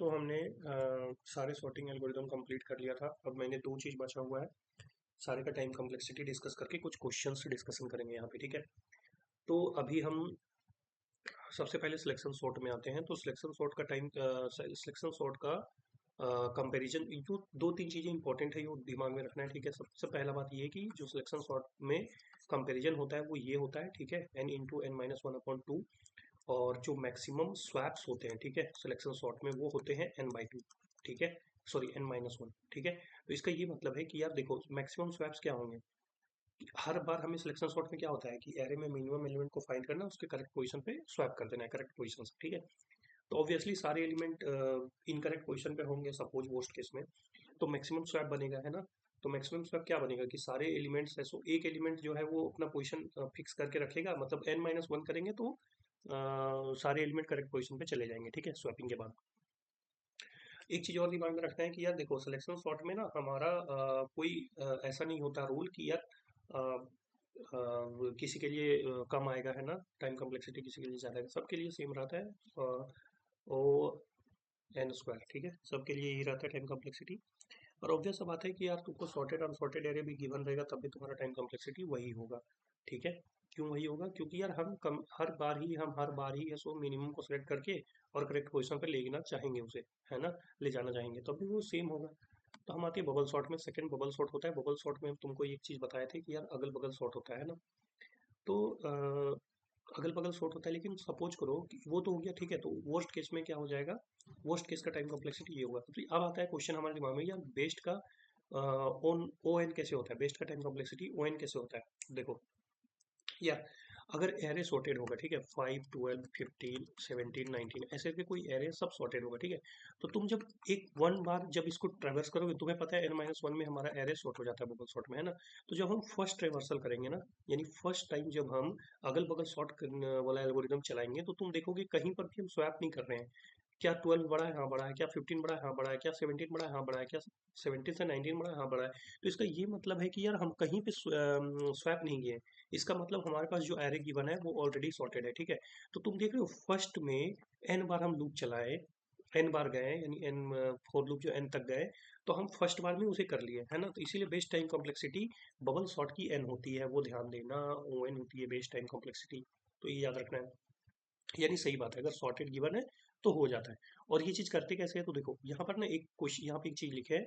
तो हमने सारे सॉर्टिंग एल्गोरिदम कंप्लीट कर लिया था। अब मैंने दो चीज़ बचा हुआ है। सारे का टाइम कॉम्प्लेक्सिटी डिस्कस करके कुछ क्वेश्चंस डिस्कशन करेंगे यहाँ पे, ठीक है। तो अभी हम सबसे पहले सिलेक्शन सॉर्ट में आते हैं। तो सिलेक्शन सॉर्ट का टाइम सिलेक्शन सॉर्ट का कंपैरिजन, जो दो तीन चीज़ें इंपॉर्टेंट है, ये दिमाग में रखना है, ठीक है। सबसे पहला बात ये है कि जो सिलेक्शन सॉर्ट में कंपैरिजन होता है वो ये होता है, ठीक है, n into n minus one upon two. और जो मैक्सिमम स्वैप्स होते हैं, ठीक है, सिलेक्शन सॉर्ट में वो होते हैं n बाई टू, ठीक है, सॉरी n माइनस वन, ठीक है। तो इसका ये मतलब है कि यार देखो मैक्सिमम स्वैप्स क्या होंगे। हर बार हमें सिलेक्शन सॉर्ट में क्या होता है कि एरे में मिनिमम एलिमेंट को फाइंड करना, उसके करेक्ट पोजीशन पे स्वैप कर देना है, करेक्ट पोजीशन से, ठीक है। तो ऑब्वियसली सारे एलिमेंट इनकरेक्ट पोजीशन पे होंगे सपोज वर्स्ट केस में, तो मैक्सिमम स्वैप बनेगा, है ना। तो मैक्सिमम स्वैप क्या बनेगा कि सारे एलिमेंट्स है, सो एक एलिमेंट जो है वो अपना पोजीशन फिक्स करके रखेगा, मतलब n माइनस वन करेंगे तो सारे एलिमेंट करेक्ट पोजीशन पे चले जाएंगे, ठीक है, स्वैपिंग के बाद। एक चीज और दिमाग में रखना है कि यार देखो सिलेक्शन सॉर्ट में ना हमारा कोई ऐसा नहीं होता रूल कि यार किसी के लिए कम आएगा, है ना, टाइम कॉम्प्लेक्सिटी किसी के लिए ज़्यादा है, सबके लिए सेम रहता है। ओ एन स्क्वायर, ठीक है, सबके लिए यही रहता है टाइम कॉम्प्लेक्सिटी। और ऑब्वियस सा बात है कि यार तुमको सॉर्टेड अनसॉर्टेड एरे भी गिवन रहेगा तब भी तुम्हारा टाइम कॉम्प्लेक्सिटी वही होगा, ठीक है। क्यों वही होगा? क्योंकि यार हम हर बार ही सो मिनिमम को सिलेक्ट करके और करेक्ट पोजीशन पे लेना चाहेंगे उसे, है ना, ले जाना चाहेंगे, तब भी वो सेम होगा। तो हम आते हैं बबल सॉर्ट में। सेकंड बबल सॉर्ट होता है। बबल सॉर्ट में हम तुमको एक चीज़ बताए थे कि यार अगल बगल सॉर्ट होता है ना। तो अगल बगल सॉर्ट होता है, लेकिन सपोज करो कि वो तो हो गया, ठीक है। तो वर्स्ट केस में क्या हो जाएगा, वर्स्ट केस का टाइम कॉम्प्लेक्सिटी ये होगा। तो अब आता है क्वेश्चन हमारे दिमाग में, यार बेस्ट का ओन ओ एन कैसे होता है, बेस्ट का टाइम कॉम्प्लेक्सिटी ओ एन कैसे होता है। देखो या अगर एरे सॉर्टेड होगा, ठीक है, 5 12 15 17 19 ऐसे के कोई एरे सब सॉर्टेड होगा, ठीक है। तो तुम जब एक वन बार जब इसको ट्रेवर्स करोगे, तुम्हें पता है n माइनस वन में हमारा एरे सॉर्ट हो जाता है बबल सॉर्ट में, है ना। तो जब हम फर्स्ट ट्रेवर्सल करेंगे ना, यानी फर्स्ट टाइम जब हम अगल बगल सॉर्ट वाला एल्गोरिदम चलाएंगे, तो तुम देखोगे कहीं पर भी हम स्वैप नहीं कर रहे हैं। क्या 12 बड़ा है? हाँ बड़ा है। क्या 15 बड़ा है? हाँ बड़ा है। क्या 17 बड़ा है? हाँ बड़ा है। क्या 17 से 19 बड़ा है? हाँ बड़ा है। तो इसका ये मतलब है कि यार हम कहीं पे स्वैप नहीं किए। इसका मतलब हमारे पास जो एरे गिवन है वो ऑलरेडी सॉर्टेड है, ठीक है। तो तुम देख रहे हो फर्स्ट में एन बार हम लूप चलाए, एन बार गए, यानी एन फोर लूप जो एन तक गए, तो हम फर्स्ट बार में उसे कर लिए, है ना। तो इसीलिए best time complexity bubble sort की एन होती है, वो ध्यान देना, ओ एन होती है बेस्ट टाइम कॉम्प्लेक्सिटी। तो ये याद रखना है। यानी सही बात है, अगर सॉर्टेड गिवन है तो हो जाता है। और ये चीज करते कैसे है, तो देखो यहाँ पर ना एक क्वेश्चन, यहाँ पे एक चीज लिखे है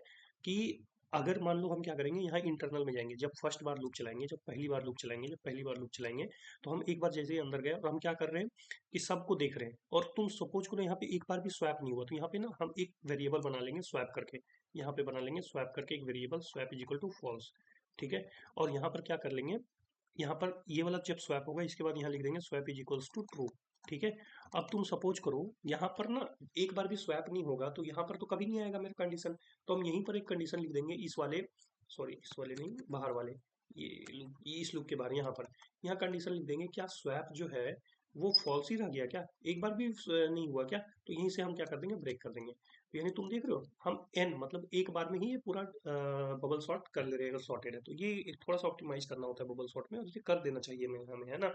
कि अगर मान लो हम क्या करेंगे, यहाँ इंटरनल में जाएंगे, जब फर्स्ट बार लूप चलाएंगे, जब पहली बार लूप चलाएंगे, जब पहली बार लूप चलाएंगे, तो हम एक बार जैसे ही अंदर गए और हम क्या कर रहे हैं कि सबको देख रहे हैं, और तुम सपोज करो यहाँ पे एक बार भी स्वैप नहीं हुआ, तो यहाँ पे ना हम एक वेरिएबल बना लेंगे स्वैप करके। यहाँ पे बना लेंगे स्वैप करके एक variable, swap is equal to false, ठीक है। और यहाँ पर क्या कर लेंगे, यहाँ पर ये वाला जब स्वैप होगा इसके बाद यहाँ लिख देंगे swap is equals to true, ठीक है। अब तुम सपोज करो यहाँ पर ना एक बार भी स्वैप नहीं होगा, तो यहाँ पर तो कभी नहीं आएगा मेरा कंडीशन। तो हम यहीं पर एक कंडीशन लिख देंगे इस वाले, सॉरी इस वाले नहीं, बाहर वाले, ये इस लूप के बाहर, यहाँ पर यहाँ कंडीशन लिख देंगे, क्या स्वैप जो है वो फॉल्स ही रह गया क्या, एक बार भी नहीं हुआ क्या। तो यहीं से हम क्या कर देंगे, ब्रेक कर देंगे। तो यानी तुम देख रहे हो हम एन मतलब एक बार में ही ये पूरा बबल सॉर्ट कर ले रहे हैं अगर सॉर्टेड है तो। ये थोड़ा सा ऑप्टिमाइज करना होता है बबल सॉर्ट में, और ये कर देना चाहिए हमें, है ना।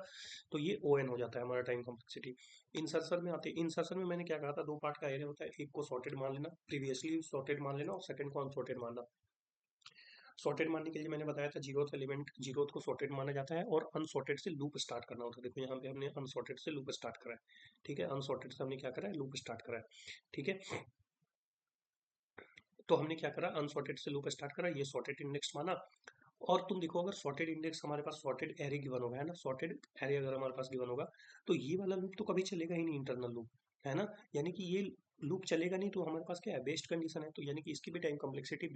तो ये ओ एन हो जाता है हमारा टाइम कॉम्प्लेक्सिटी। इंसर्शन में आते हैं। इंसर्शन में मैंने क्या कहा था, दो पार्ट का एरिया होता है, एक को सॉर्टेड मान लेना, प्रीवियसली सॉर्टेड मान लेना, और सेकंड को अनसॉर्टेड मानना। सॉर्टेड मानने के लिए मैंने बताया था जीरोथ एलिमेंट, जीरोथ को सॉर्टेड माना जाता है, और अनसॉर्टेड से लूप स्टार्ट करना होता है। देखो यहाँ पे हमने अनसॉर्टेड से लूप स्टार्ट करा है, ठीक है, अनसॉर्टेड से हमने क्या करा है, लूप स्टार्ट करा है, ठीक है। तो हमने क्या करा, अनसॉर्टेड से लूप स्टार्ट करा, ये सॉर्टेड इंडेक्स माना। और तुम देखो अगर सॉर्टेड इंडेक्स हमारे पास सॉर्टेड एरे गिवन होगा, है ना, सॉर्टेड एरे अगर हमारे पास गिवन होगा, तो ये वाला लूप तो कभी चलेगा ही नहीं, इंटरनल लूप, है ना। यानी कि ये लूप चलेगा नहीं, तो हमारे पास क्या है, बेस्ट कंडीशन है, तो यानी कि इसकी भी टाइम कॉम्प्लेक्सिटी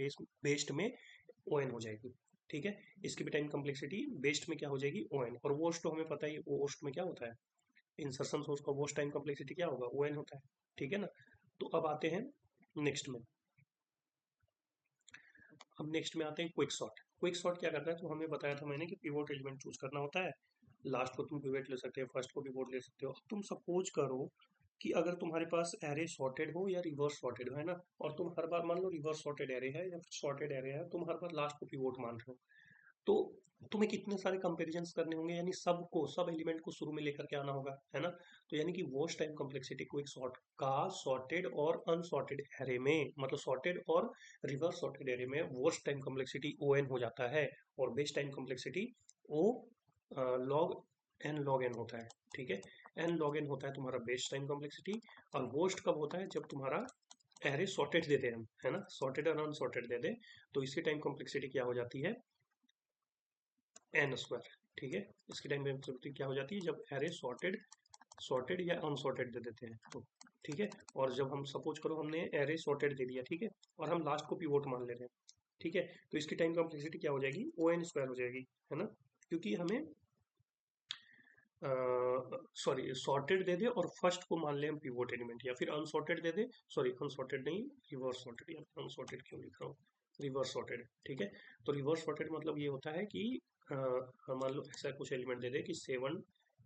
बेस्ट में ओ एन हो जाएगी, ठीक है। इसकी भी टाइम कॉम्प्लेक्सिटी बेस्ट में क्या हो जाएगी, ओ एन। और वोस्ट तो हमें पता ही, वोस्ट में क्या होता है, इंसर्शन सोर्स का वोस्ट टाइम कॉम्प्लेक्सिटी क्या होगा, ओ एन होता है, ठीक है ना। तो अब आते हैं नेक्स्ट में। अब नेक्स्ट में आते हैं क्विक सॉर्ट। क्विक सॉर्ट क्या करता है, तो हमें बताया था मैंने कि पिवोट एलिमेंट चूज करना होता है, लास्ट को तुम पिवट ले सकते हो, फर्स्ट को पिवोट ले सकते हो। अब तुम सपोज करो कि अगर तुम्हारे पास एरे सॉर्टेड हो या रिवर्स सॉर्टेड हो, है ना, और तुम हर बार मान लो रिवर्स सॉर्टेड एरे है या सॉर्टेड एरे है, तुम हर बार लास्ट को पिवोट मान रहे हो, तो तुम्हें कितने सारे कंपेरिजन्स करने होंगे, यानी सबको, सब एलिमेंट को शुरू में लेकर के आना होगा, है ना। तो यानी कि वॉच टाइम कॉम्प्लेक्सिटी को एक सॉर्टेड और अनसॉर्टेड एरे में, मतलब सॉर्टेड और रिवर्स सॉर्टेड एरे में watch time complexity O N हो जाता है, और base time complexity O log n होता है, ठीक है। एन लॉग एन होता है तुम्हारा बेस टाइम कॉम्प्लेक्सिटी, और वोस्ट कब होता है, जब तुम्हारा एरे सॉर्टेड देते हैं हम, है ना, सॉर्टेड और अनसॉर्टेड दे दे, तो इसकी टाइम कॉम्प्लेक्सिटी क्या हो जाती है, एन स्क्वायर, ठीक है। इसकी टाइम कॉम्प्लेक्सिटी क्या हो जाती है, जब एरे सॉर्टेड सॉर्टेड या अनसॉर्टेड दे देते हैं तो, ठीक है। और जब हम सपोज करो हमने एरे सॉर्टेड दे दिया, ठीक है, और हम लास्ट को पिवोट मान ले रहे हैं, ठीक है, तो इसकी टाइम कॉम्प्लेक्सिटी क्या हो जाएगी, ओ एन स्क्वायर हो जाएगी, है ना। क्योंकि हमें सॉरी सॉर्टेड दे दे और फर्स्ट को मान ले हम पिवोट एलिमेंट, या फिर अनसॉर्टेड दे दे, सॉरी अनसॉर्टेड नहीं, रिवर्स सॉर्टेड, या अनसॉर्टेड क्यों लिख रहा हूँ, रिवर्स सॉर्टेड, ठीक है। तो रिवर्स सॉर्टेड मतलब ये होता है कि मान लो ऐसा कुछ एलिमेंट दे दे कि 7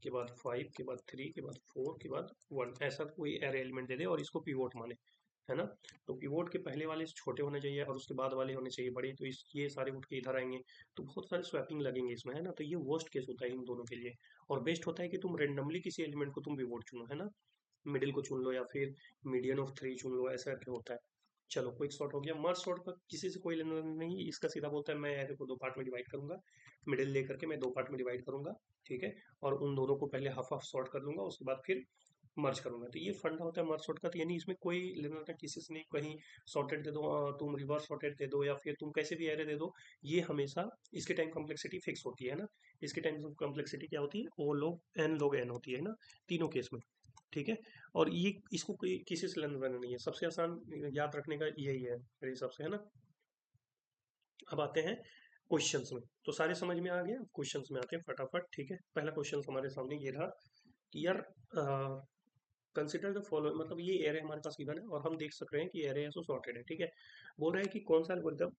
के बाद 5 के बाद 3 के बाद 4 के बाद 1, ऐसा कोई एरे एलिमेंट दे दे और इसको पिवोट माने, है ना। तो पिवोट के पहले वाले छोटे होने चाहिए और उसके बाद वाले होने चाहिए बड़े, तो इस ये सारे उठ के इधर आएंगे, तो बहुत सारे स्वैपिंग लगेंगे इसमें, है ना। तो ये वर्स्ट केस होता है इन दोनों के लिए। और बेस्ट होता है कि तुम रेंडमली किसी एलिमेंट को तुम पिवोट चुनो, है ना, मिडिल को चुन लो या फिर मीडियन ऑफ 3 चुन लो, ऐसा करके होता है। चलो क्विक सॉर्ट हो गया। मर्ज सॉर्ट का किसी से कोई लेना देना नहीं, इसका सीधा बोलता है मैं एरे को दो पार्ट में डिवाइड करूंगा, मिडिल लेकर के मैं दो पार्ट में डिवाइड करूंगा, ठीक है, और उन दोनों को पहले हाफ हाफ सॉर्ट कर लूंगा, उसके बाद फिर मर्ज करूंगा। तो ये फंडा होता है मर्ज सॉर्ट का। तो यानी इसमें कोई लेना देना किसी से नहीं, कहीं सॉर्टेड दे दो, तुम रिवर्स सॉर्टेड दे दो, या फिर तुम कैसे भी एरे दे दो, ये हमेशा इसकी टाइम कॉम्प्लेक्सिटी फिक्स होती है ना। इसकी टाइम कॉम्प्लेक्सिटी क्या होती है, ओ लोग एन होती है ना, तीनों केस में, ठीक है। और ये इसको कोई किसी से लेना देना नहीं है, सबसे आसान याद रखने का यही है मेरे हिसाब से, है ना। अब आते हैं क्वेश्चंस में, तो सारे समझ में आ गया, क्वेश्चंस में आते हैं फटाफट, ठीक है। पहला क्वेश्चन हमारे सामने ये रहा कि यार कंसिडर द फॉलोइंग, मतलब ये एरे हमारे पास गिवन है और हम देख सक रहे हैं कि एरे है सो सॉर्टेड है, ठीक है। बोल रहे हैं कि कौन सा algorithm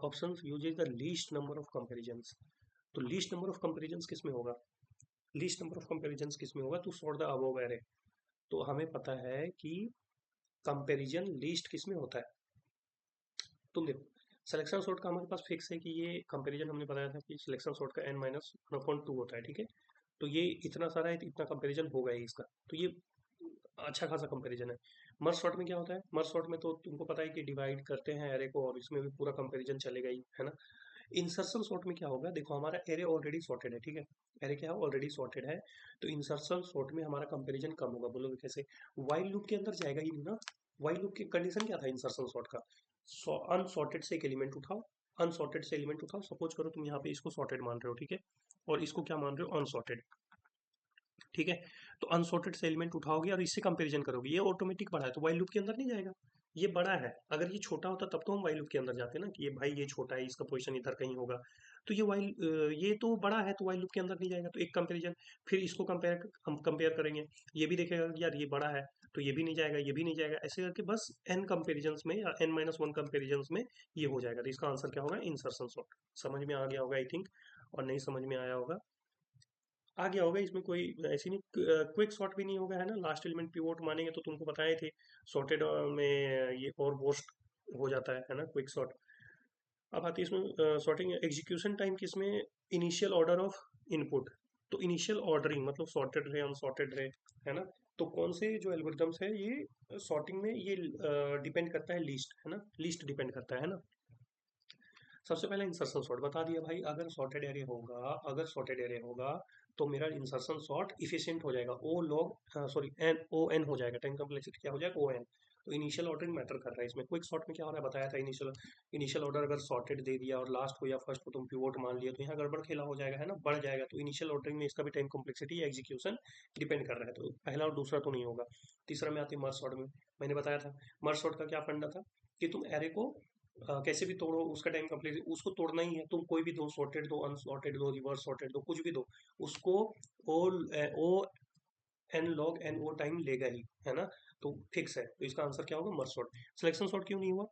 option uses the least number of comparisons. तो लीस्ट नंबर ऑफ कंपेरिजन्स किस में होगा, लीस्ट नंबर ऑफ कंपेरिजन्स किस में होगा to sort the above array. तो हमें पता है कि कंपैरिजन लीस्ट किस में होता है। तुम देखो, सिलेक्शन सॉर्ट का हमारे पास फिक्स है कि ये कंपैरिजन हमने बताया था कि सिलेक्शन सॉर्ट का n-1/2 होता है, ठीक है। तो ये इतना सारा है तो इतना कंपैरिजन होगा ही इसका, तो ये अच्छा खासा कंपैरिजन है। मर्ज सॉर्ट में क्या होता है, मर्ज सॉर्ट में तो तुमको पता है कि डिवाइड करते हैं एरे को और इसमें भी पूरा कंपैरिजन चलेगा ही, है ना। इंसर्शन सॉर्ट में क्या होगा, देखो हमारा एरे ऑलरेडी सॉर्टेड है, ठीक है, एरे क्या है, ऑलरेडी सॉर्टेड है, तो इंसर्शन सॉर्ट में हमारा कंपैरिजन कम होगा। बोलोगे कैसे, वाइल लूप के अंदर जाएगा ही नहीं ना। वाइल लूप की कंडीशन क्या था इंसर्शन सॉर्ट का, अनसॉर्टेड से एक एलिमेंट उठाओ, अनसॉर्टेड से एलिमेंट उठाओ, सपोज करो तुम यहाँ पे इसको सॉर्टेड मान रहे हो, ठीक है, और इसको क्या मान रहे हो, अनसॉर्टेड, ठीक है। तो अनसॉर्टेड से एलिमेंट उठाओगे और इससे कंपैरिजन करोगे, ये ऑटोमेटिक बड़ा है तो वाइल लूप के अंदर नहीं जाएगा। ये बड़ा है, अगर ये छोटा होता तब तो हम वाइल लूप के अंदर जाते ना, कि ये भाई ये छोटा है, इसका पोजीशन इधर कहीं होगा। तो ये तो बड़ा है तो वाइल लूप के अंदर नहीं जाएगा, तो एक कंपैरिजन। फिर इसको हम कंपेयर करेंगे, ये भी देखेगा कि यार ये बड़ा है, तो ये भी नहीं जाएगा, ये भी नहीं जाएगा, ऐसे करके बस एन कंपेरिजन्स में या n-1 कंपेरिजन्स में ये हो जाएगा। तो इसका आंसर क्या होगा, इंसर्शन सॉर्ट। समझ में आ गया होगा आई थिंक, और नहीं समझ में आया होगा आ गया होगा। इसमें कोई ऐसी नहीं, क्विक सॉर्ट भी नहीं होगा, है ना, लास्ट एलिमेंट पिवोट मानेंगे तो तुमको बताए थे, सॉर्टेड में ये और वर्स्ट हो जाता है ना, क्विक सॉर्ट। अब आती है इसमें सॉर्टिंग एग्जीक्यूशन टाइम किसमें, इनिशियल ऑर्डर ऑफ इनपुट। तो इनिशियल ऑर्डरिंग मतलब सॉर्टेड रहे अनसॉर्टेड रहे, है ना। तो कौन से जो एल्गोरिथम्स है ये सॉर्टिंग में ये डिपेंड करता है लीस्ट, है ना, लीस्ट डिपेंड करता है ना। सबसे पहले इंसर्शन सॉर्ट बता दिया भाई, अगर सॉर्टेड एरे होगा तो मेरा इंसर्शन सॉर्ट इफिशिएंट हो जाएगा, O log sorry N O N हो जाएगा, टाइम कॉम्प्लेक्सिटी क्या हो जाएगा, ओ एन। तो इनिशियल ऑर्डरिंग मैटर कर रहा है इसमें। क्विक सॉर्ट में क्या हो रहा है बताया था, इनिशियल ऑर्डर अगर सॉर्टेड दे दिया और लास्ट को या फर्स्ट को तुम पिवोट मान लिया तो यहाँ गड़बड़ खेला हो जाएगा, है ना, बढ़ जाएगा। तो इनिशियल ऑर्डरिंग में इसका भी टाइम कॉम्प्लेक्सिटी या एग्जीक्यूशन डिपेंड कर रहा है, तो पहला और दूसरा तो नहीं होगा। तीसरा में आती है मर्ज सॉर्ट में, मैंने बताया था मर्ज सॉर्ट का क्या फंडा था कि तुम एरे को कैसे भी तोड़ो, उसका टाइम कंप्लीट, उसको तोड़ना ही है, तुम कोई भी दो, सॉर्टेड दो, अनसॉर्टेड दो, रिवर्स सॉर्टेड दो, कुछ भी दो, उसको O O N log N O time लेगा ही, है ना। तो फिक्स है, तो इसका आंसर क्या होगा, मर्ज सॉर्ट। सिलेक्शन सॉर्ट क्यों नहीं हुआ,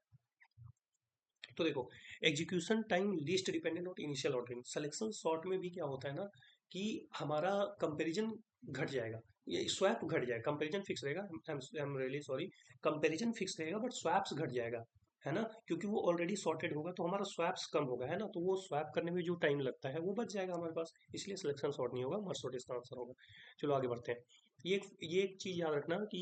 तो देखो, execution time least dependent on initial ordering. Selection sort में भी क्या होता है ना कि हमारा कंपैरिजन घट जाएगा, ये स्वैप घट जाएगा, कंपैरिजन फिक्स रहेगा, I am really sorry, comparison fix रहेगा बट स्वैप्स घट जाएगा। है ना, क्योंकि वो ऑलरेडी सॉर्टेड होगा तो हमारा स्वैप्स कम होगा, है ना, तो वो स्वैप करने में जो टाइम लगता है वो बच जाएगा हमारे पास, इसलिए सिलेक्शन सॉर्ट नहीं होगा, मर्ज सॉर्ट इसका आंसर होगा। चलो आगे बढ़ते हैं। ये एक चीज याद रखना कि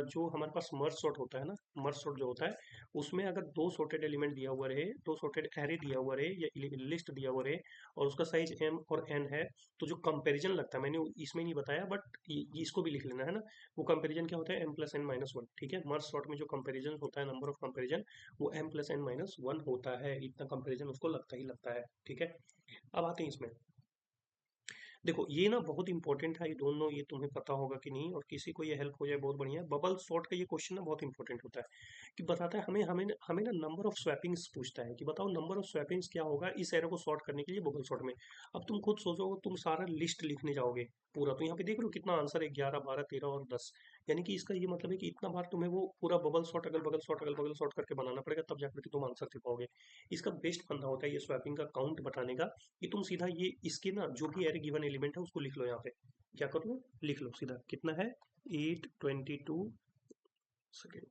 जो हमारे पास मर्ज सॉर्ट होता है ना, मर्ज सॉर्ट जो होता है उसमें अगर दो सॉर्टेड एलिमेंट दिया हुआ रहे, दो सॉर्टेड एरे दिया हुआ रहे या लिस्ट दिया हुआ रहे और उसका साइज m और n है, तो जो कंपैरिजन लगता है, मैंने इसमें नहीं बताया बट इसको भी लिख लेना, है ना, वो कंपैरिजन क्या होता है, m+n-1, ठीक है, मर्ज सॉर्ट में जो कंपैरिजन होता है, नंबर ऑफ कंपैरिजन, वो m+n-1 होता है, इतना कंपैरिजन उसको लगता ही लगता है, ठीक है। अब आते हैं इसमें, देखो ये ना बहुत इंपॉर्टेंट है, आई डोंट नो ये तुम्हें पता होगा कि नहीं, और किसी को ये हेल्प हो जाए बहुत बढ़िया है। बबल सॉर्ट का ये क्वेश्चन ना बहुत इंपॉर्टेंट होता है, कि बताता है हमें हमें हमें ना नंबर ऑफ स्वैपिंग्स पूछता है, कि बताओ नंबर ऑफ स्वैपिंग्स क्या होगा इस एरो को सॉर्ट करने के लिए बबल सॉर्ट में। अब तुम खुद सोचो, तुम सारा लिस्ट लिखने जाओगे पूरा, तो यहाँ पे देख लो कितना आंसर है, 11, 12, 13 और 10, यानी कि इसका ये मतलब है कि इतना बार तुम्हें वो पूरा बबल सॉर्ट अगल बगल सॉर्ट करके बनाना पड़ेगा, तब जाकर के तुम आंसर दे पाओगे। इसका बेस्ट फंडा होता है ये स्वैपिंग का काउंट बताने का, कि तुम सीधा ये इसके ना जो भी एरे गिवन एलिमेंट है उसको लिख लो, यहाँ पे क्या कर लो, लिख लो सीधा, कितना है, 822 सेकेंड,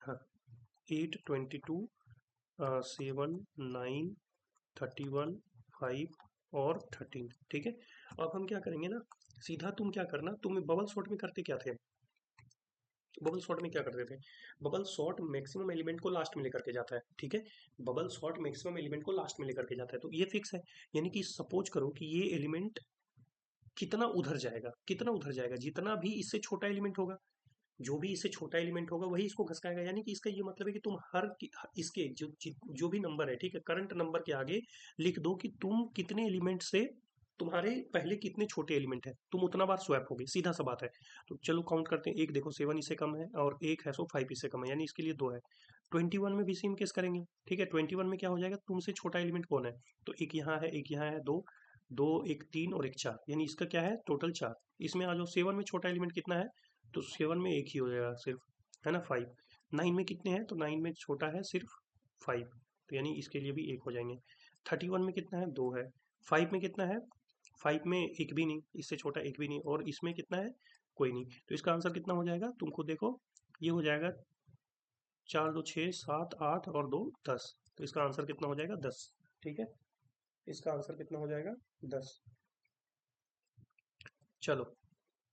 हाँ, 822, 7, 9, 31, 5 और 13, ठीक है। अब हम क्या करेंगे ना, सीधा तुम क्या करना, तुम बबल सॉर्ट में करते क्या थे, बबल सॉर्ट में क्या करते थे, बबल सॉर्ट मैक्सिमम एलिमेंट को लास्ट में लेकर के जाता है, ठीक है, बबल सॉर्ट मैक्सिमम एलिमेंट को लास्ट में लेकर के जाता है, तो ये फिक्स है, यानी कि सपोज करो कि ये एलिमेंट कितना उधर जाएगा, कितना उधर जाएगा, जितना भी इससे छोटा एलिमेंट होगा, जो भी इससे छोटा एलिमेंट होगा वही इसको घसकाएगा, यानी कि इसका ये मतलब है कि तुम इसके जो भी नंबर है, ठीक है, करंट नंबर के आगे लिख दो कि तुम कितने एलिमेंट से, तुम्हारे पहले कितने छोटे एलिमेंट है, तुम उतना बार स्वैप होगे, सीधा सा बात है। तो चलो काउंट करते हैं, एक देखो 7 इससे कम है और एक है, सो 5 इससे कम है, यानी इसके लिए 2 है। 21 में भी सेम केस करेंगे, ठीक है, 21 में क्या हो जाएगा, तुमसे छोटा एलिमेंट कौन है, तो एक यहाँ है, एक यहाँ है, दो, दो, एक 3 और एक 4, यानी इसका क्या है, टोटल 4। इसमें आ जाओ, 7 में छोटा एलिमेंट कितना है, तो 7 में एक ही हो जाएगा सिर्फ, है ना, 5। 9 में कितने हैं, तो 9 में छोटा है सिर्फ 5, तो यानी इसके लिए भी एक हो जाएंगे। 31 में कितना है, 2 है। 5 में कितना है, 5 में एक भी नहीं, इससे छोटा एक भी नहीं, और इसमें कितना है, कोई नहीं, तो इसका आंसर कितना हो जाएगा, तुम खुद देखो, ये हो जाएगा 4, 2, 6, 7, 8 और 2, 10, तो इसका आंसर कितना हो जाएगा, 10, ठीक है, इसका आंसर कितना हो जाएगा, 10। चलो,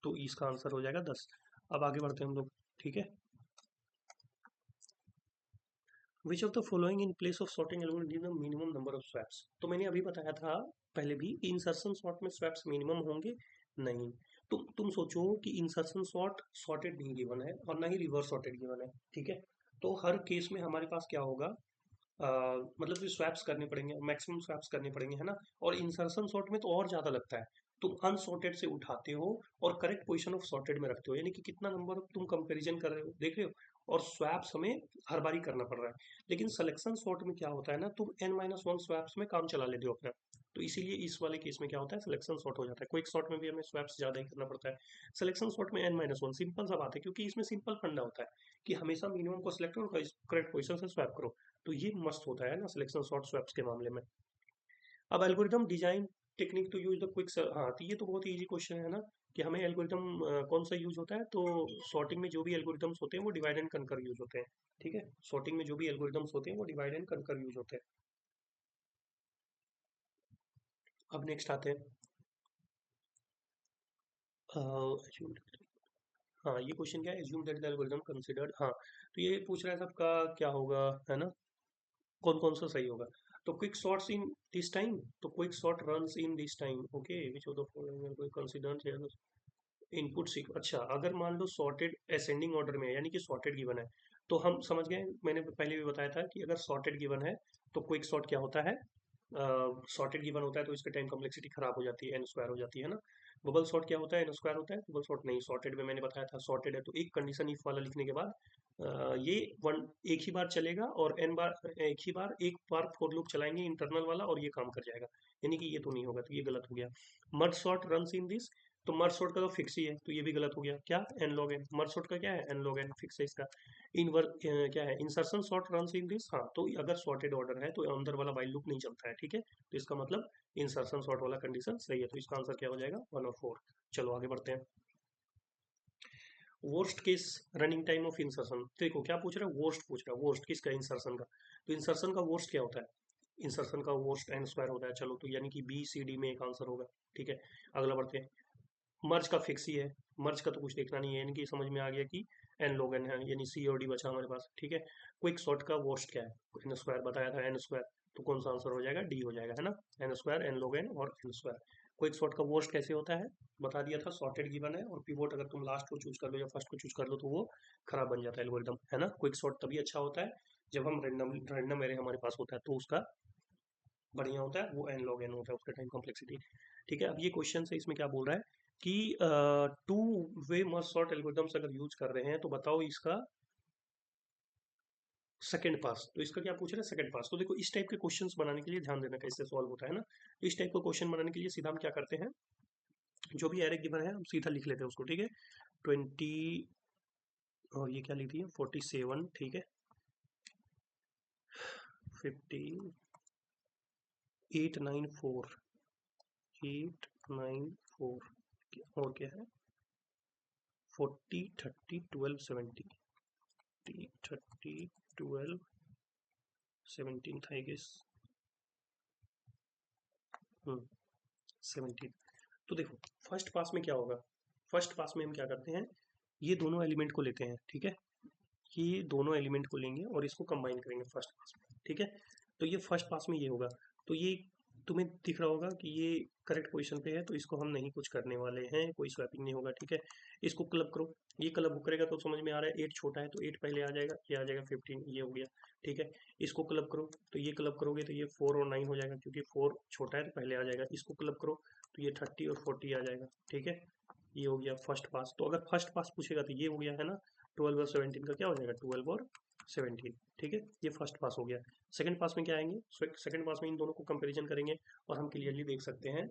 तो इसका आंसर हो जाएगा 10। अब आगे बढ़ते हैं हम लोग, ठीक है। विच of the following in place of sorting algorithm give the minimum number of swaps, तो मैंने अभी बताया था पहले भी, इंसर्शन सॉर्ट में स्वैप्स मिनिमम होंगे, नहीं, तुम सोचो कि इंसर्शन सॉर्ट सॉर्टेड नहीं गिवन है और ना ही रिवर्स सॉर्टेड गिवन है, ठीक है, तो हर केस में हमारे पास क्या होगा, मतलब कि स्वैप्स करने पड़ेंगे, मैक्सिमम स्वैप्स करने पड़ेंगे, है ना, और इंसर्शन सॉर्ट में तो और ज्यादा लगता है, तुम अनसॉर्टेड से उठाते हो और करेक्ट पोजीशन ऑफ सॉर्टेड में रखते हो, यानी कि कितना नंबर तुम कंपैरिजन कर रहे हो, देख रहे हो, और स्वैप्स हमें हर बारी करना पड़ रहा है। लेकिन सिलेक्शन सॉर्ट में क्या होता है ना, तुम n-1 स्वैप्स में काम चला लेते हो अपना, तो इसीलिए इस वाले केस में क्या होता है, सिलेक्शन सॉर्ट हो जाता है, क्विक सॉर्ट में भी हमें स्वैप्स ज्यादा ही करना पड़ता है, सिलेक्शन सॉर्ट में n-1 सिंपल सा बात है, क्योंकि इसमें सिंपल फंडा होता है कि हमेशा मिनिमम को सिलेक्ट करो, करेक्ट पोजीशन से स्वैप करो, तो ये मस्त होता है ना सिलेक्शन सॉर्ट स्वैप्स के मामले में। अब algorithm design technique to use the quick, हाँ, तो ये तो बहुत इजी क्वेश्चन है ना, कि हमें एल्गोरिदम कौन सा यूज होता है, तो सॉर्टिंग में जो भी एल्गोरिदम्स होते हैं वो डिवाइड एंड कनकर यूज होते हैं, ठीक है, सॉर्टिंग में जो भी एल्गोरिदम्स होते हैं वो डिवाइड एंड कनकर यूज होते हैं। अब नेक्स्ट आते हैं, हाँ, ये क्वेश्चन क्या है, assume that the algorithm considered, हाँ, तो ये पूछ रहा है सबका क्या होगा, है ना, कौन कौन सा सही होगा, तो quick sorts in this time, तो quick sort runs in this time, okay, which of the following considered input seek, अच्छा, अगर मान लो सॉर्टेड असेंडिंग ऑर्डर में है, यानी कि सॉर्टेड गिवन है, तो हम समझ गए, मैंने पहले भी बताया था कि अगर सॉर्टेड गिवन है तो क्विक सॉर्ट क्या होता है, सॉर्टेड गिवन होता है तो इसका टाइम कॉम्प्लेक्सिटी खराब हो जाती है, एन स्क्वायर हो जाती है ना। बबल सॉर्ट क्या होता है, एन स्क्वायर होता है, बबल सॉर्ट नहीं, सॉर्टेड में मैंने बताया था, सॉर्टेड है तो एक कंडीशन इफ वाला लिखने के बाद ये वन एक ही बार चलेगा, और एन बार एक बार फोर लूप चलाएंगे इंटरनल वाला और ये काम कर जाएगा, यानी कि ये तो नहीं होगा, तो ये गलत हो गया। Merge sort runs in this, तो मर्ज सॉर्ट का तो फिक्स ही है, तो ये भी गलत हो गया, क्या, n log n, merge sort का क्या है, एन लॉग एन फिक्स है इसका। क्या है, insertion sort runs in this, हाँ, तो अगर सॉर्टेड ऑर्डर है तो अंदर वाला वाइल लूप नहीं चलता है, ठीक है, तो इसका मतलब इंसर्शन सॉर्ट वाला कंडीशन सही है, तो इसका आंसर क्या हो जाएगा, 1 और 4। चलो आगे बढ़ते हैं। Worst case running time of insertion, देखो क्या पूछ रहा है, वर्स्ट पूछ रहा है, वर्स्ट किसका, इंसर्शन का। तो इंसर्शन का वर्स्ट क्या होता है, इंसर्शन का वर्स्ट एन स्क्वायर होता है। चलो तो यानी कि बी सी डी में एक आंसर होगा, ठीक है। अगला बढ़ते हैं, मर्ज का फिक्स ही है, मर्ज का तो कुछ देखना नहीं है, यानी कि समझ में आ गया कि एन लॉग एन है, यानी सी और डी बचा हमारे पास, ठीक है। क्विक शॉर्ट का वर्स्ट क्या है, एन स्क्वायर बताया था, एन स्क्वायर, तो कौन सा आंसर हो जाएगा, डी हो जाएगा, है ना। N square, n log n और एन स्क्वायर। क्विक शॉर्ट का वर्स्ट कैसे होता है, बता दिया था, सॉर्टेड गिवन है और पिवोट अगर तुम लास्ट को चूज कर लो या फर्स्ट को चूज कर लो तो वो खराब बन जाता है एल्गोरिदम, है ना। क्विक शॉर्ट तभी अच्छा होता है जब हम रैंडम रैंडम एरे हमारे पास होता है तो उसका बढ़िया होता है, वो एन लॉग एन होता है उसका टाइम कॉम्प्लेक्सिटी, ठीक है। अब ये क्वेश्चन से इसमें क्या बोल रहा है कि two way merge sort algorithms अगर यूज कर रहे हैं तो बताओ इसका सेकंड पास, तो इसका क्या पूछ रहा है, सेकंड पास। तो देखो इस टाइप के क्वेश्चंस बनाने के लिए ध्यान देना कैसे सॉल्व होता है ना। तो इस टाइप का क्वेश्चन बनाने के लिए सीधा हम क्या करते हैं, जो भी एरे गिवन है हम सीधा लिख लेते हैं उसको, ठीक है। 20 और ये क्या लिख दिया 47, ठीक है। 15 894 894 और क्या है 40 30 12 17 30 12 17 था आई गेस, 17। तो देखो फर्स्ट पास में क्या होगा, फर्स्ट पास में हम क्या करते हैं, ये दोनों एलिमेंट को लेते हैं, ठीक है। ये दोनों एलिमेंट को लेंगे और इसको कंबाइन करेंगे फर्स्ट पास में, ठीक है। तो ये फर्स्ट पास में ये होगा, तो ये तुम्हें दिख रहा होगा कि ये करेक्ट पोजीशन पे है, तो इसको हम नहीं कुछ करने वाले हैं, कोई स्वैपिंग नहीं होगा, ठीक है। इसको क्लब करो, ये क्लब करेगा तो समझ में आ रहा है 8 छोटा है तो 8 पहले आ जाएगा, ये आ जाएगा 15, ये हो गया, ठीक है। इसको क्लब करो तो ये क्लब करोगे तो ये 4 और 9 हो जाएगा, क्योंकि 4 छोटा है तो पहले आ जाएगा। इसको क्लब करो तो ये 30 और 40 आ जाएगा, ठीक है। ये हो गया फर्स्ट पास। तो अगर फर्स्ट पास पूछेगा तो ये हो गया, है ना। 12 और 17 का क्या हो जाएगा, 12 और 17, ठीक है। ये फर्स्ट पास हो गया। सेकंड पास में क्या आएंगे, सेकंड पास में इन दोनों को कंपैरिजन करेंगे और हम क्लियरली देख सकते हैं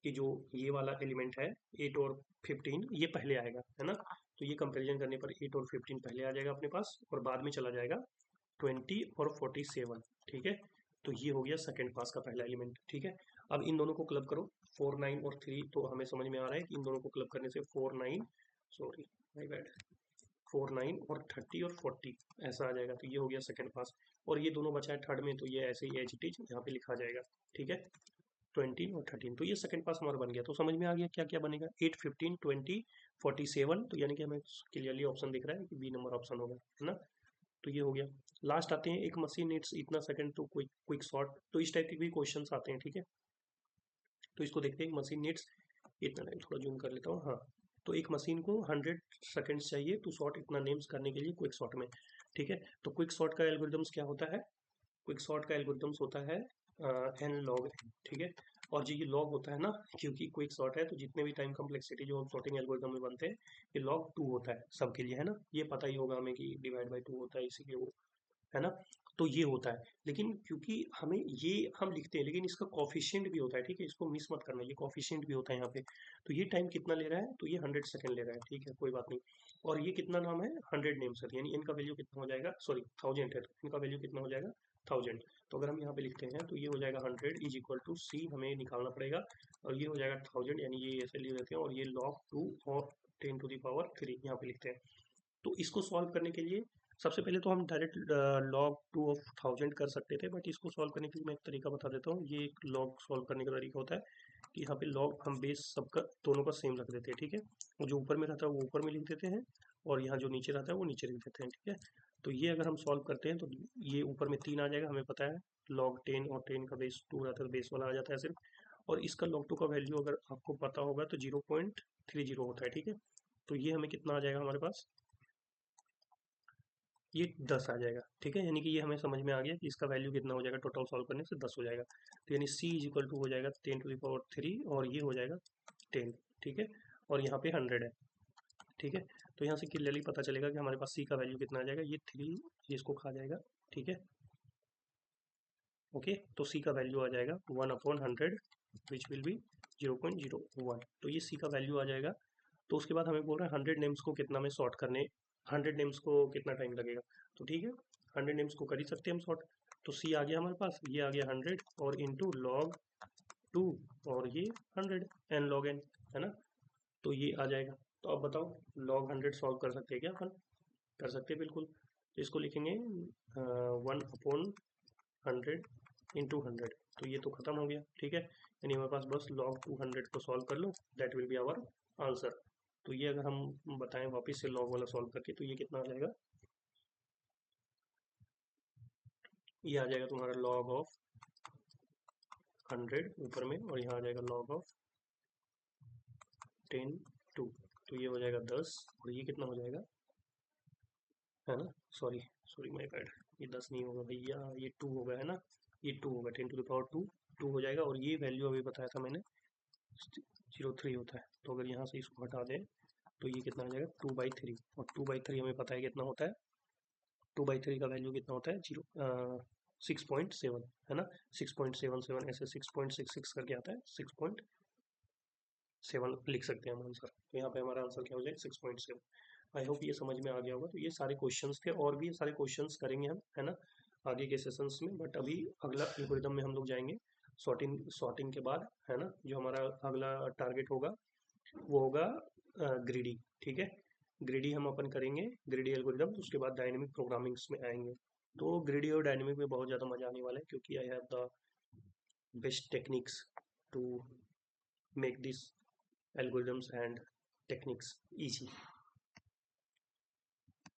कि जो ये वाला एलिमेंट है 8 और 15 ये पहले आएगा, है ना। तो ये कंपैरिजन करने पर 8 और 15 पहले आ जाएगा अपने पास और बाद में चला जाएगा 20 और 47, ठीक है। तो ये हो गया सेकंड पास का पहला एलिमेंट, ठीक है। अब इन दोनों को क्लब करो 4 9 और 3, तो हमें समझ में आ रहा है कि इन दोनों को क्लब करने से 4 9, सॉरी माय बैड, 4 9 और 30 और 40 ऐसा आ जाएगा, तो ये हो गया सेकंड पास। और ये दोनों बचा है थर्ड में, तो ये ऐसे ही एज इट इज यहाँ पे लिखा जाएगा, ठीक है। 20 और 13, तो ये सेकंड पास हमारा बन गया। तो समझ में आ गया क्या क्या बनेगा, 8 15 20 47, तो यानी कि हमें क्लियरली ऑप्शन दिख रहा है कि बी नंबर ऑप्शन होगा, है ना। तो ये हो गया। लास्ट आते हैं, एक मशीन नीड्स इतना second to quick quick sort, तो इस टाइप के भी क्वेश्चंस आते हैं, ठीक है। तो इसको देखते हैं, मशीन नीड्स इतना टाइम, थोड़ा जूम कर लेता हूँ, हाँ। तो एक मशीन को 100 सेकंड्स चाहिए टू सॉर्ट इतना नेम्स करने के लिए क्विक सॉर्ट में, ठीक है। तो क्विक सॉर्ट का एल्गोरिदम्स क्या होता है, क्विक सॉर्ट का एल्गोरिदम्स होता है एन लॉग एन, ठीक है। और जो ये लॉग होता है ना, क्योंकि क्विक सॉर्ट है तो जितने भी टाइम कम्प्लेक्सिटी जो हम सॉर्टिंग एल्गोरिदम में बनते हैं ये लॉग 2 होता है सबके लिए, है ना। ये पता ही होगा हमें कि डिवाइड बाई 2 होता है, इसीलिए वो, है ना। तो ये होता है, लेकिन क्योंकि हमें ये हम लिखते हैं लेकिन इसका कॉफिशिएंट भी होता है, ठीक है। इसको मिस मत करना, ये कॉफिशिएंट भी होता है यहाँ पे। तो ये टाइम कितना ले रहा है, तो ये 100 सेकंड ले रहा है, ठीक है, कोई बात नहीं। और ये कितना नाम है, 100 नेम्स है, यानी इनका वैल्यू कितना हो जाएगा, सॉरी 1000 है तो इनका वैल्यू कितना हो जाएगा 1000। तो अगर हम यहाँ पे लिखते हैं तो ये हो जाएगा 100 इज इक्वल टू सी, हमें निकालना पड़ेगा, और ये हो जाएगा 1000, यानी ये ऐसे ले लेते हैं और ये log 2 और 10⁻³ यहाँ पे लिखते हैं। तो इसको सॉल्व करने के लिए सबसे पहले तो हम डायरेक्ट log 2 ऑफ 1000 कर सकते थे, बट इसको सॉल्व करने के लिए मैं एक तरीका बता देता हूँ। ये एक log सॉल्व करने का तरीका होता है कि यहाँ पे log हम बेस सबका दोनों का सेम रख देते हैं, ठीक है। और जो ऊपर में रहता है वो ऊपर में लिख देते हैं और यहाँ जो नीचे रहता है वो नीचे लिख देते हैं, ठीक है। तो ये अगर हम सॉल्व करते हैं तो ये ऊपर में 3 आ जाएगा, हमें पता है log 10 और 10 का बेस 2 रहता है तो बेस वाला आ जाता है सिर्फ। और इसका log 2 का वैल्यू अगर आपको पता होगा तो 0.30 होता है, ठीक है। तो ये हमें कितना आ जाएगा हमारे पास, ये 10 आ जाएगा, ठीक है। यानी कि ये हमें समझ में आ गया कि इसका वैल्यू कितना हो जाएगा, टोटल सॉल्व करने से 10 हो जाएगा। तो यानी c इज इक्वल टू हो जाएगा 10⁻³ और ये हो जाएगा 10, ठीक है। और यहाँ पे 100 है, ठीक है। तो यहाँ से क्लियरली पता चलेगा कि हमारे पास c का वैल्यू कितना आ जाएगा, ये 3 इसको खा जाएगा, ठीक है। ओके, तो c का वैल्यू आ जाएगा 1/100 विच विल बी 0.01। तो ये c का वैल्यू आ जाएगा। तो उसके बाद हमें बोल रहा है 100 नेम्स को कितना में सॉर्ट करने, 100 नेम्स को कितना टाइम लगेगा। तो ठीक है, 100 नेम्स को कर ही सकते हैं हम सॉर्ट। तो सी आ गया हमारे पास, ये आ गया 100 और इंटू log 2 और ये 100 एन लॉग एन, है ना। तो ये आ जाएगा। तो अब बताओ, log 100 सॉल्व कर सकते हैं क्या अपन? कर सकते हैं बिल्कुल। तो इसको लिखेंगे 1/100 इंटू 100, तो ये तो खत्म हो गया, ठीक है। यानी हमारे पास बस log 200 को सॉल्व कर लो, that will be our answer. तो ये अगर हम बताएं वापस से log वाला सॉल्व करके, तो ये कितना आ जाएगा? ये आ जाएगा तुम्हारा log ऑफ 100 ऊपर में, और यहाँ आ जाएगा log ऑफ 10 2, तो ये हो जाएगा 10, और ये कितना हो जाएगा, है ना? सॉरी सॉरी माय बैड, ये 10 नहीं होगा भैया, ये 2 होगा, है ना? ये 2 होगा, 10 to the power 2, 2 हो जाएगा। और ये वैल्यू अभी बताया था मैंने 03 होता है, तो अगर यहाँ से इसको हटा दें तो ये कितना आ जाएगा, 2/3। और 2/3 हमें पता है कितना होता है, 2/3 का वैल्यू कितना होता है, 6.7, है ना? 6.77, ऐसे 6.66 करके आता है, 6.7 लिख सकते हैं हम आंसर। तो यहाँ पे हमारा आंसर क्या हो जाएगा, 6.7। आई होप ये समझ में आ गया होगा। तो ये सारे क्वेश्चंस थे, और भी ये सारे क्वेश्चंस करेंगे हम, है ना, आगे के सेशंस में। बट अभी अगला एल्गोरिदम में हम लोग जाएंगे सॉर्टिंग के बाद, है ना। जो हमारा अगला टारगेट होगा वो होगा ग्रीडी, ठीक है। ग्रीडी हम अपन करेंगे, ग्रीडी एल्गोरिदम, उसके बाद डायनेमिक प्रोग्रामिंग्स में आएंगे। तो ग्रीडी और डायनेमिक में बहुत ज़्यादा मजा आने वाला है, क्योंकि I have the best techniques to make this algorithms and techniques easy.